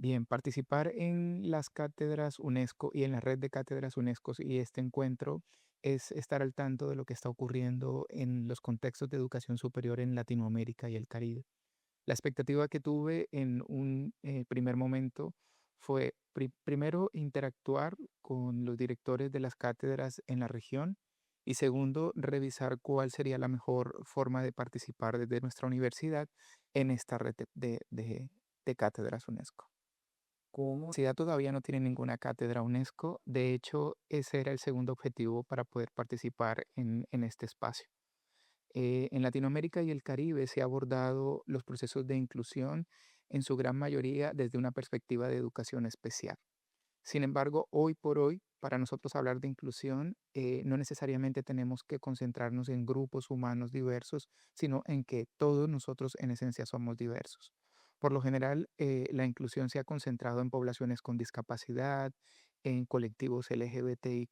Bien, participar en las cátedras UNESCO y en la red de cátedras UNESCO y este encuentro es estar al tanto de lo que está ocurriendo en los contextos de educación superior en Latinoamérica y el Caribe. La expectativa que tuve en un primer momento fue primero interactuar con los directores de las cátedras en la región y segundo, revisar cuál sería la mejor forma de participar desde nuestra universidad en esta red de cátedras UNESCO. Como universidad todavía no tiene ninguna cátedra UNESCO, de hecho ese era el segundo objetivo para poder participar en este espacio. En Latinoamérica y el Caribe se ha abordado los procesos de inclusión en su gran mayoría desde una perspectiva de educación especial. Sin embargo, hoy por hoy, para nosotros hablar de inclusión, no necesariamente tenemos que concentrarnos en grupos humanos diversos, sino en que todos nosotros en esencia somos diversos. Por lo general, la inclusión se ha concentrado en poblaciones con discapacidad, en colectivos LGBTIQ+,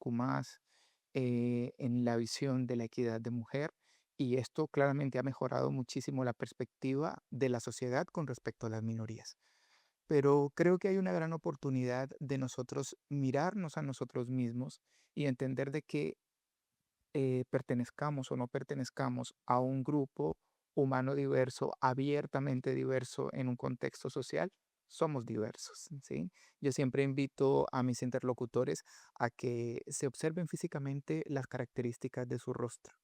en la visión de la equidad de mujer, y esto claramente ha mejorado muchísimo la perspectiva de la sociedad con respecto a las minorías. Pero creo que hay una gran oportunidad de nosotros mirarnos a nosotros mismos y entender de que pertenezcamos o no pertenezcamos a un grupo humano diverso, abiertamente diverso en un contexto social, somos diversos, ¿sí? Yo siempre invito a mis interlocutores a que se observen físicamente las características de su rostro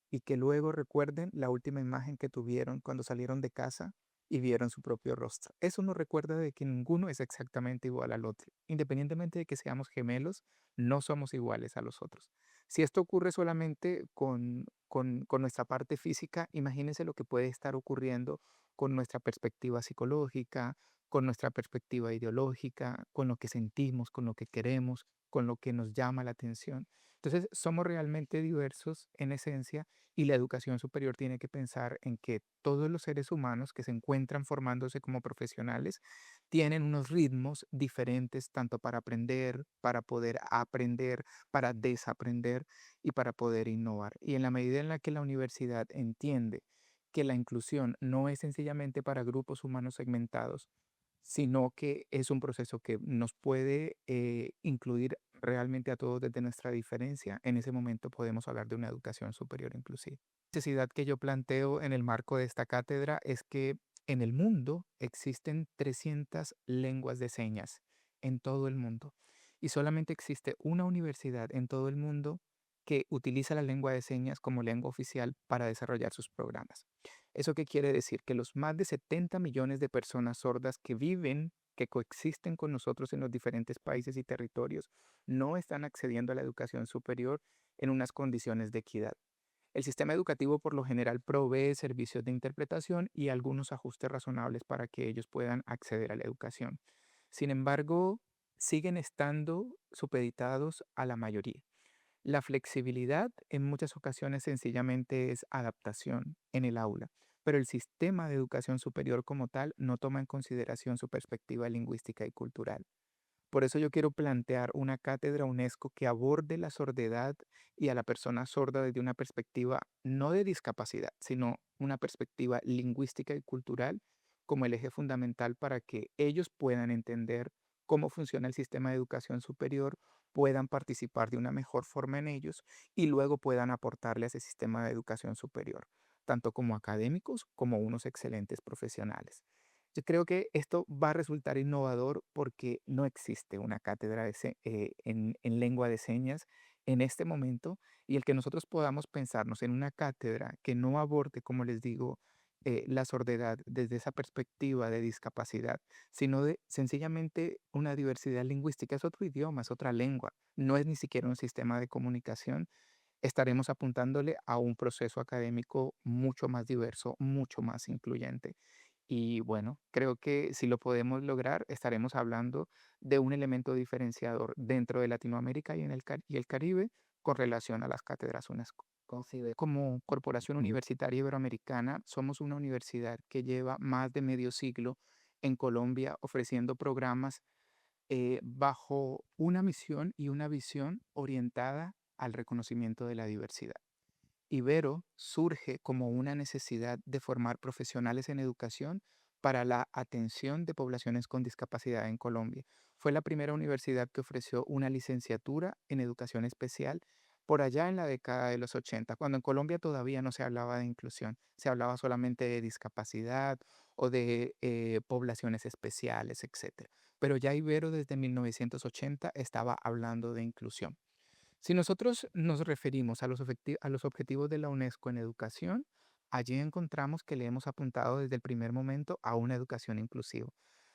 y que luego recuerden la última imagen que tuvieron cuando salieron de casa y vieron su propio rostro. Eso nos recuerda de que ninguno es exactamente igual al otro. Independientemente de que seamos gemelos, no somos iguales a los otros. Si esto ocurre solamente con nuestra parte física, imagínense lo que puede estar ocurriendo con nuestra perspectiva psicológica, con nuestra perspectiva ideológica, con lo que sentimos, con lo que queremos, con lo que nos llama la atención. Entonces, somos realmente diversos en esencia y la educación superior tiene que pensar en que todos los seres humanos que se encuentran formándose como profesionales tienen unos ritmos diferentes tanto para aprender, para poder aprender, para desaprender y para poder innovar. Y en la medida en la que la universidad entiende que la inclusión no es sencillamente para grupos humanos segmentados, sino que es un proceso que nos puede incluir realmente a todos desde nuestra diferencia, en ese momento podemos hablar de una educación superior inclusiva. La necesidad que yo planteo en el marco de esta cátedra es que en el mundo existen 300 lenguas de señas en todo el mundo y solamente existe una universidad en todo el mundo que utiliza la lengua de señas como lengua oficial para desarrollar sus programas. ¿Eso qué quiere decir? Que los más de 70 millones de personas sordas que viven, que coexisten con nosotros en los diferentes países y territorios, no están accediendo a la educación superior en unas condiciones de equidad. El sistema educativo por lo general provee servicios de interpretación y algunos ajustes razonables para que ellos puedan acceder a la educación. Sin embargo, siguen estando supeditados a la mayoría. La flexibilidad en muchas ocasiones sencillamente es adaptación en el aula, pero el sistema de educación superior como tal no toma en consideración su perspectiva lingüística y cultural. Por eso yo quiero plantear una cátedra UNESCO que aborde la sordidad y a la persona sorda desde una perspectiva no de discapacidad, sino una perspectiva lingüística y cultural como el eje fundamental para que ellos puedan entender cómo funciona el sistema de educación superior, puedan participar de una mejor forma en ellos y luego puedan aportarle a ese sistema de educación superior, tanto como académicos como unos excelentes profesionales. Yo creo que esto va a resultar innovador porque no existe una cátedra en lengua de señas en este momento y el que nosotros podamos pensarnos en una cátedra que no aborde, como les digo, la sordidad desde esa perspectiva de discapacidad, sino de sencillamente una diversidad lingüística, es otro idioma, es otra lengua, no es ni siquiera un sistema de comunicación, estaremos apuntándole a un proceso académico mucho más diverso, mucho más incluyente. Y bueno, creo que si lo podemos lograr, estaremos hablando de un elemento diferenciador dentro de Latinoamérica y, y el Caribe con relación a las cátedras UNESCO. Como Corporación Universitaria Iberoamericana, somos una universidad que lleva más de medio siglo en Colombia ofreciendo programas bajo una misión y una visión orientada al reconocimiento de la diversidad. Ibero surge como una necesidad de formar profesionales en educación para la atención de poblaciones con discapacidad en Colombia. Fue la primera universidad que ofreció una licenciatura en educación especial por allá en la década de los 80, cuando en Colombia todavía no se hablaba de inclusión, se hablaba solamente de discapacidad o de poblaciones especiales, etcétera. Pero ya Ibero desde 1980 estaba hablando de inclusión. Si nosotros nos referimos a a los objetivos de la UNESCO en educación, allí encontramos que le hemos apuntado desde el primer momento a una educación inclusiva.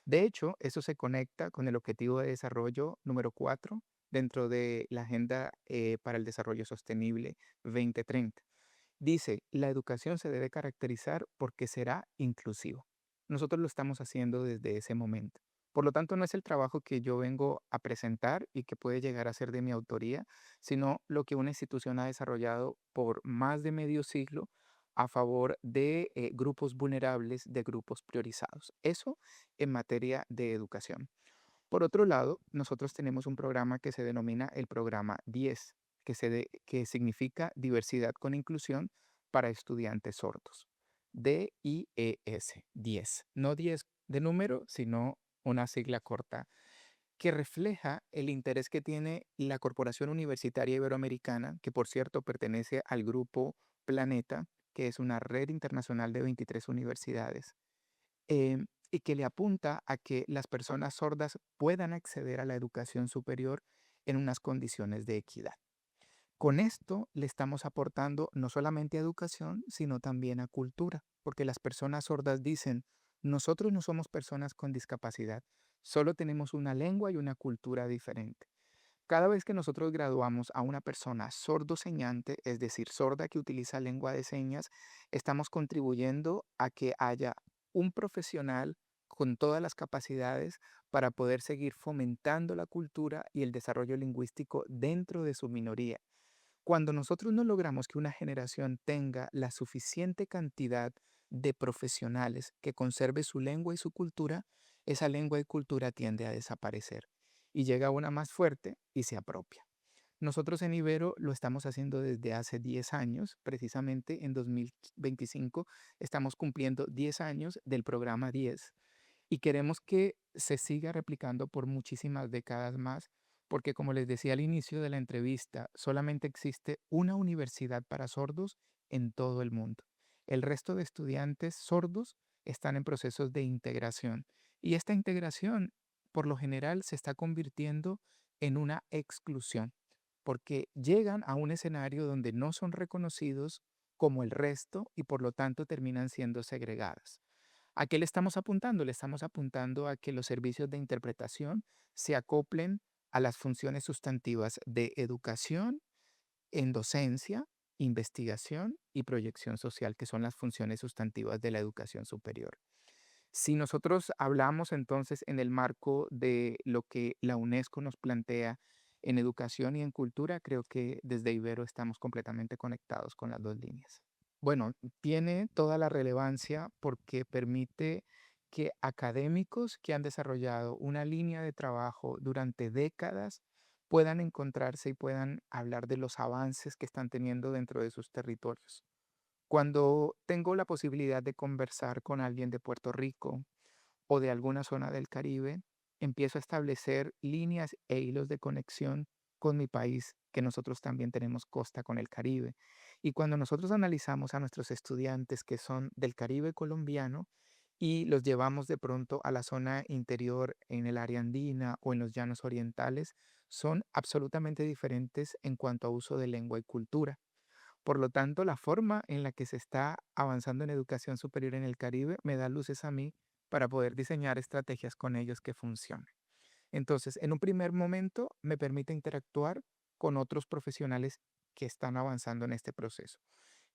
De hecho, eso se conecta con el objetivo de desarrollo número 4 dentro de la Agenda para el Desarrollo Sostenible 2030. Dice, la educación se debe caracterizar porque será inclusivo. Nosotros lo estamos haciendo desde ese momento. Por lo tanto, no es el trabajo que yo vengo a presentar y que puede llegar a ser de mi autoría, sino lo que una institución ha desarrollado por más de medio siglo a favor de grupos vulnerables, de grupos priorizados. Eso en materia de educación. Por otro lado, nosotros tenemos un programa que se denomina el programa 10, que significa Diversidad con Inclusión para Estudiantes Sordos. DIES, 10. No 10 de número, sino una sigla corta, que refleja el interés que tiene la Corporación Universitaria Iberoamericana, que por cierto pertenece al grupo Planeta, que es una red internacional de 23 universidades y que le apunta a que las personas sordas puedan acceder a la educación superior en unas condiciones de equidad. Con esto le estamos aportando no solamente a educación, sino también a cultura, porque las personas sordas dicen, nosotros no somos personas con discapacidad, solo tenemos una lengua y una cultura diferente. Cada vez que nosotros graduamos a una persona sordoseñante, es decir, sorda que utiliza lengua de señas, estamos contribuyendo a que haya un profesional con todas las capacidades para poder seguir fomentando la cultura y el desarrollo lingüístico dentro de su minoría. Cuando nosotros no logramos que una generación tenga la suficiente cantidad de profesionales que conserve su lengua y su cultura, esa lengua y cultura tiende a desaparecer y llega una más fuerte y se apropia. Nosotros en Ibero lo estamos haciendo desde hace 10 años, precisamente en 2025 estamos cumpliendo 10 años del programa 10 y queremos que se siga replicando por muchísimas décadas más, porque como les decía al inicio de la entrevista, solamente existe una universidad para sordos en todo el mundo. El resto de estudiantes sordos están en procesos de integración y esta integración por lo general se está convirtiendo en una exclusión, porque llegan a un escenario donde no son reconocidos como el resto y por lo tanto terminan siendo segregadas. ¿A qué le estamos apuntando? Le estamos apuntando a que los servicios de interpretación se acoplen a las funciones sustantivas de educación, en docencia, investigación y proyección social, que son las funciones sustantivas de la educación superior. Si nosotros hablamos entonces en el marco de lo que la UNESCO nos plantea en educación y en cultura, creo que desde Ibero estamos completamente conectados con las dos líneas. Bueno, tiene toda la relevancia porque permite que académicos que han desarrollado una línea de trabajo durante décadas puedan encontrarse y puedan hablar de los avances que están teniendo dentro de sus territorios. Cuando tengo la posibilidad de conversar con alguien de Puerto Rico o de alguna zona del Caribe, empiezo a establecer líneas e hilos de conexión con mi país, que nosotros también tenemos costa con el Caribe. Y cuando nosotros analizamos a nuestros estudiantes que son del Caribe colombiano y los llevamos de pronto a la zona interior en el área andina o en los llanos orientales, son absolutamente diferentes en cuanto a uso de lengua y cultura. Por lo tanto, la forma en la que se está avanzando en educación superior en el Caribe me da luces a mí para poder diseñar estrategias con ellos que funcionen. Entonces, en un primer momento me permite interactuar con otros profesionales que están avanzando en este proceso.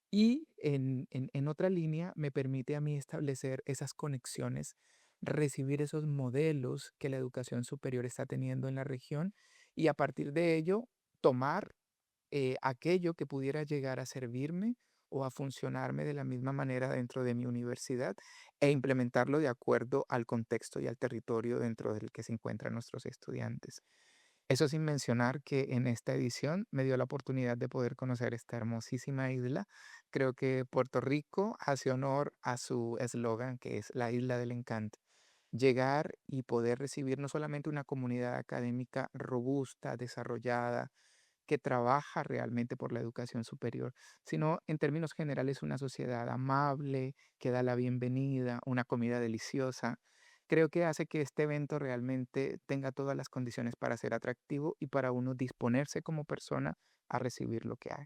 Y en otra línea me permite a mí establecer esas conexiones, recibir esos modelos que la educación superior está teniendo en la región y a partir de ello tomar aquello que pudiera llegar a servirme o a funcionarme de la misma manera dentro de mi universidad e implementarlo de acuerdo al contexto y al territorio dentro del que se encuentran nuestros estudiantes. Eso sin mencionar que en esta edición me dio la oportunidad de poder conocer esta hermosísima isla. Creo que Puerto Rico hace honor a su eslogan, que es la isla del encanto. Llegar y poder recibir no solamente una comunidad académica robusta, desarrollada, que trabaja realmente por la educación superior, sino en términos generales una sociedad amable, que da la bienvenida, una comida deliciosa. Creo que hace que este evento realmente tenga todas las condiciones para ser atractivo y para uno disponerse como persona a recibir lo que hay.